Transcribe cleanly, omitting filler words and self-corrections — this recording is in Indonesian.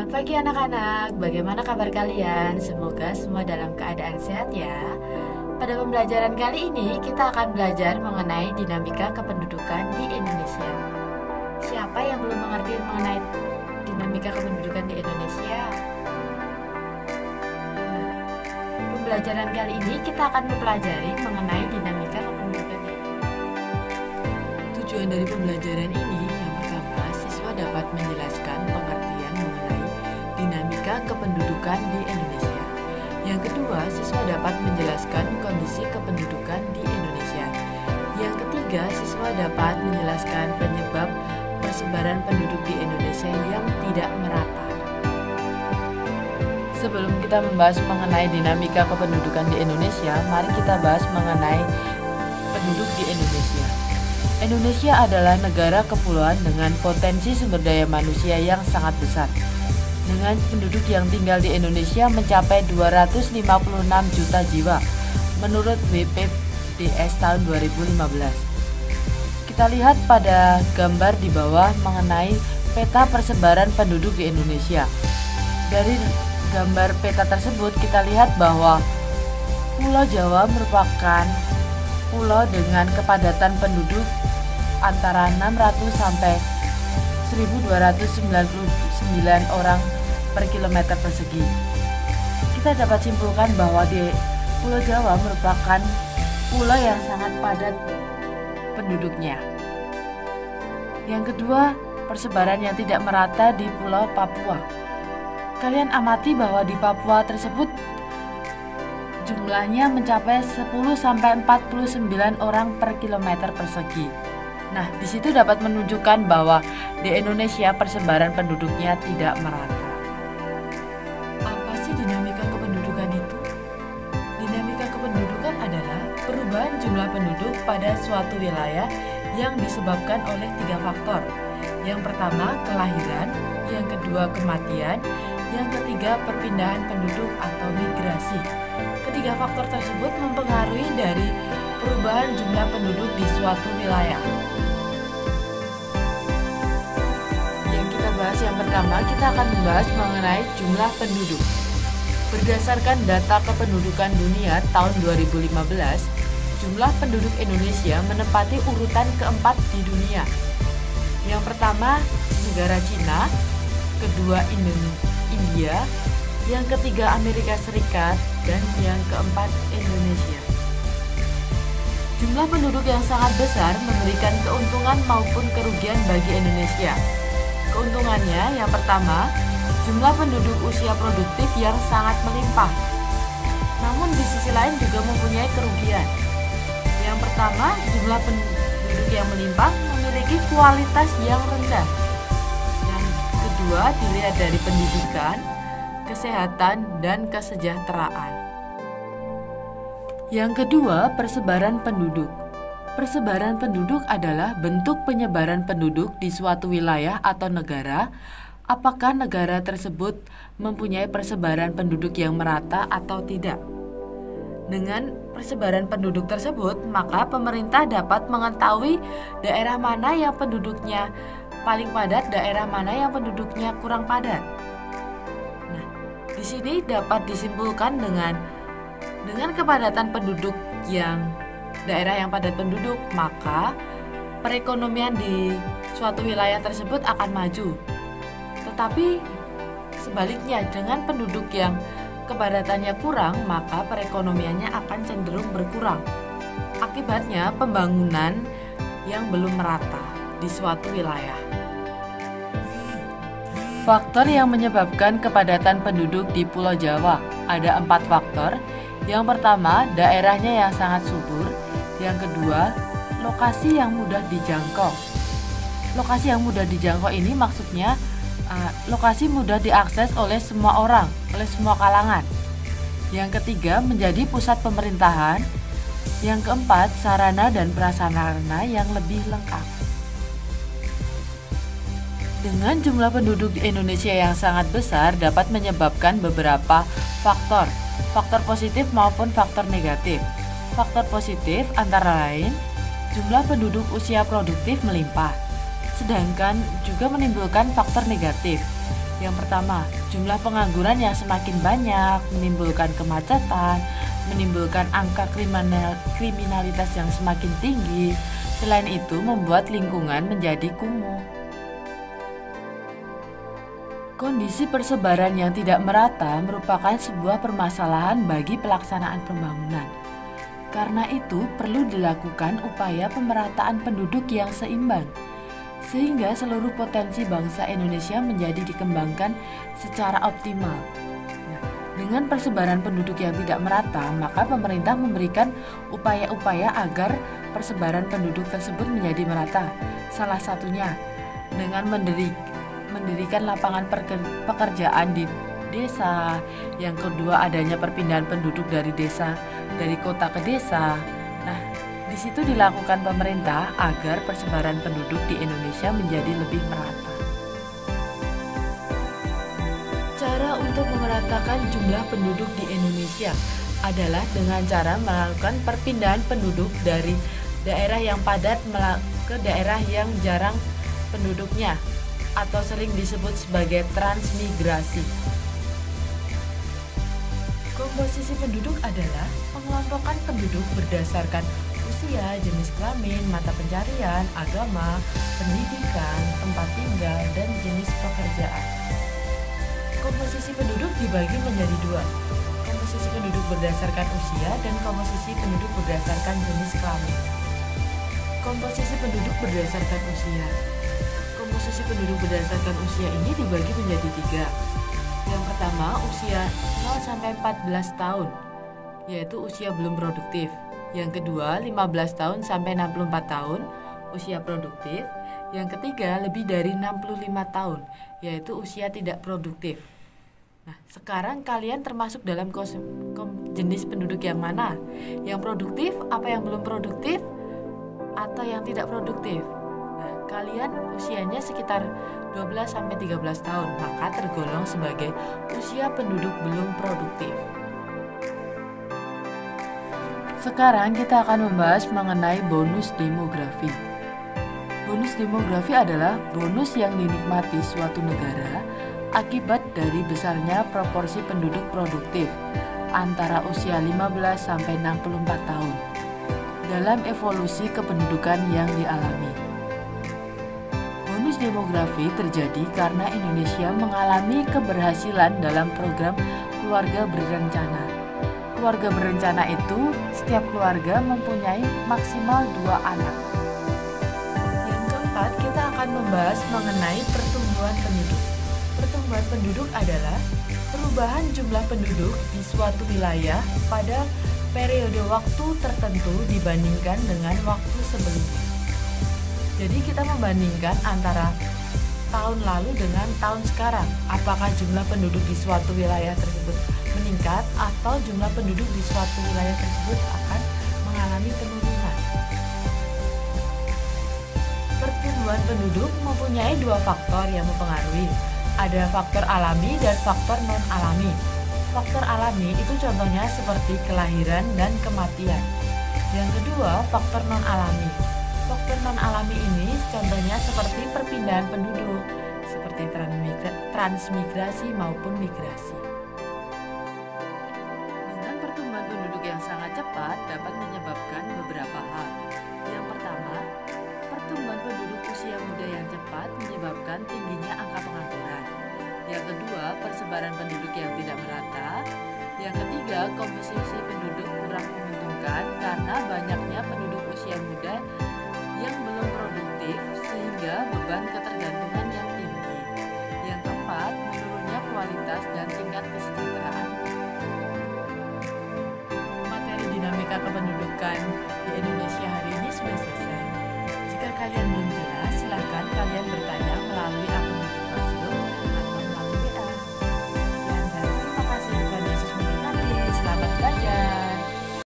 Selamat pagi anak-anak, bagaimana kabar kalian? Semoga semua dalam keadaan sehat ya. Pada pembelajaran kali ini kita akan belajar mengenai dinamika kependudukan di Indonesia. Siapa yang belum mengerti mengenai dinamika kependudukan di Indonesia? Pembelajaran kali ini kita akan mempelajari mengenai dinamika kependudukan di Indonesia. Tujuan dari pembelajaran ini yang pertama, siswa dapat menjelaskan pengertian mengenai dinamika kependudukan di Indonesia. Yang kedua, siswa dapat menjelaskan kondisi kependudukan di Indonesia. Yang ketiga, siswa dapat menjelaskan penyebab persebaran penduduk di Indonesia yang tidak merata. Sebelum kita membahas mengenai dinamika kependudukan di Indonesia, mari kita bahas mengenai penduduk di Indonesia. Indonesia adalah negara kepulauan dengan potensi sumber daya manusia yang sangat besar. Dengan penduduk yang tinggal di Indonesia mencapai 256 juta jiwa menurut BPPS tahun 2015. Kita lihat pada gambar di bawah mengenai peta persebaran penduduk di Indonesia. Dari gambar peta tersebut kita lihat bahwa Pulau Jawa merupakan pulau dengan kepadatan penduduk antara 600 sampai 1299 orang per kilometer persegi. Kita dapat simpulkan bahwa di Pulau Jawa merupakan pulau yang sangat padat penduduknya. Yang kedua, persebaran yang tidak merata di Pulau Papua. Kalian amati bahwa di Papua tersebut jumlahnya mencapai 10 sampai 49 orang per kilometer persegi. Nah, di situ dapat menunjukkan bahwa di Indonesia persebaran penduduknya tidak merata. Apa sih dinamika kependudukan itu? Dinamika kependudukan adalah perubahan jumlah penduduk pada suatu wilayah yang disebabkan oleh 3 faktor. Yang pertama, kelahiran, yang kedua, kematian, yang ketiga, perpindahan penduduk atau migrasi. Ketiga faktor tersebut mempengaruhi dari perubahan jumlah penduduk di suatu wilayah. Yang pertama, kita akan membahas mengenai jumlah penduduk. Berdasarkan data kependudukan dunia tahun 2015, jumlah penduduk Indonesia menempati urutan keempat di dunia. Yang pertama, negara Cina, kedua India, yang ketiga Amerika Serikat, dan yang keempat Indonesia. Jumlah penduduk yang sangat besar memberikan keuntungan maupun kerugian bagi Indonesia. Keuntungannya, yang pertama, jumlah penduduk usia produktif yang sangat melimpah. Namun di sisi lain juga mempunyai kerugian. Yang pertama, jumlah penduduk yang melimpah memiliki kualitas yang rendah. Yang kedua, dilihat dari pendidikan, kesehatan, dan kesejahteraan. Yang kedua, persebaran penduduk. Persebaran penduduk adalah bentuk penyebaran penduduk di suatu wilayah atau negara. Apakah negara tersebut mempunyai persebaran penduduk yang merata atau tidak? Dengan persebaran penduduk tersebut, maka pemerintah dapat mengetahui daerah mana yang penduduknya paling padat, daerah mana yang penduduknya kurang padat. Nah, di sini dapat disimpulkan dengan kepadatan penduduk daerah yang padat penduduk, maka perekonomian di suatu wilayah tersebut akan maju. Tetapi sebaliknya, dengan penduduk yang kepadatannya kurang, maka perekonomiannya akan cenderung berkurang. Akibatnya, pembangunan yang belum merata di suatu wilayah. Faktor yang menyebabkan kepadatan penduduk di Pulau Jawa ada 4 faktor. Yang pertama, daerahnya yang sangat subur. Yang kedua, lokasi yang mudah dijangkau. Lokasi yang mudah dijangkau ini maksudnya lokasi mudah diakses oleh semua orang, oleh semua kalangan. Yang ketiga, menjadi pusat pemerintahan. Yang keempat, sarana dan prasarana yang lebih lengkap. Dengan jumlah penduduk di Indonesia yang sangat besar dapat menyebabkan beberapa faktor positif maupun faktor negatif. Faktor positif antara lain jumlah penduduk usia produktif melimpah, sedangkan juga menimbulkan faktor negatif, Yang pertama, jumlah pengangguran yang semakin banyak menimbulkan kemacetan, menimbulkan angka kriminalitas yang semakin tinggi. Selain itu, membuat lingkungan menjadi kumuh. Kondisi persebaran yang tidak merata merupakan sebuah permasalahan bagi pelaksanaan pembangunan. Karena itu, perlu dilakukan upaya pemerataan penduduk yang seimbang, sehingga seluruh potensi bangsa Indonesia menjadi dikembangkan secara optimal. Dengan persebaran penduduk yang tidak merata, maka pemerintah memberikan upaya-upaya agar persebaran penduduk tersebut menjadi merata. Salah satunya dengan mendirikan lapangan pekerjaan di desa. Yang kedua, adanya perpindahan penduduk dari kota ke desa. Nah, di situ dilakukan pemerintah agar persebaran penduduk di Indonesia menjadi lebih merata. Cara untuk memeratakan jumlah penduduk di Indonesia adalah dengan cara melakukan perpindahan penduduk dari daerah yang padat ke daerah yang jarang penduduknya, atau sering disebut sebagai transmigrasi. Komposisi penduduk adalah pengelompokan penduduk berdasarkan usia, jenis kelamin, mata pencarian, agama, pendidikan, tempat tinggal, dan jenis pekerjaan. Komposisi penduduk dibagi menjadi dua: komposisi penduduk berdasarkan usia dan komposisi penduduk berdasarkan jenis kelamin. Komposisi penduduk berdasarkan usia. Komposisi penduduk berdasarkan usia ini dibagi menjadi tiga. Yang pertama, usia 0-14 tahun, yaitu usia belum produktif. Yang kedua, 15 tahun sampai 64 tahun, usia produktif. Yang ketiga, lebih dari 65 tahun, yaitu usia tidak produktif. Nah, sekarang kalian termasuk dalam jenis penduduk yang mana? Yang produktif, apa yang belum produktif, atau yang tidak produktif? Kalian usianya sekitar 12-13 tahun, maka tergolong sebagai usia penduduk belum produktif. Sekarang kita akan membahas mengenai bonus demografi. Bonus demografi adalah bonus yang dinikmati suatu negara akibat dari besarnya proporsi penduduk produktif antara usia 15-64 tahun dalam evolusi kependudukan yang dialami. Bonus demografi terjadi karena Indonesia mengalami keberhasilan dalam program keluarga berencana. Keluarga berencana itu setiap keluarga mempunyai maksimal 2 anak. Yang keempat, kita akan membahas mengenai pertumbuhan penduduk. Pertumbuhan penduduk adalah perubahan jumlah penduduk di suatu wilayah pada periode waktu tertentu dibandingkan dengan waktu sebelumnya. Jadi kita membandingkan antara tahun lalu dengan tahun sekarang. Apakah jumlah penduduk di suatu wilayah tersebut meningkat atau jumlah penduduk di suatu wilayah tersebut akan mengalami penurunan. Pertumbuhan penduduk mempunyai 2 faktor yang mempengaruhi. Ada faktor alami dan faktor non-alami. Faktor alami itu contohnya seperti kelahiran dan kematian. Yang kedua, faktor non-alami. Faktor non-alami ini contohnya seperti perpindahan penduduk, seperti transmigrasi maupun migrasi. Dengan pertumbuhan penduduk yang sangat cepat dapat menyebabkan beberapa hal. Yang pertama, pertumbuhan penduduk usia muda yang cepat menyebabkan tingginya angka pengangguran. Yang kedua, persebaran penduduk yang tidak merata. Yang ketiga, komposisi penduduk kurang menguntungkan karena banyaknya penduduk usia muda yang belum produktif sehingga beban ketergantungan yang tinggi. Yang keempat, menurunnya kualitas dan tingkat kesejahteraan. Materi dinamika kependudukan di Indonesia hari ini sudah selesai. Jika kalian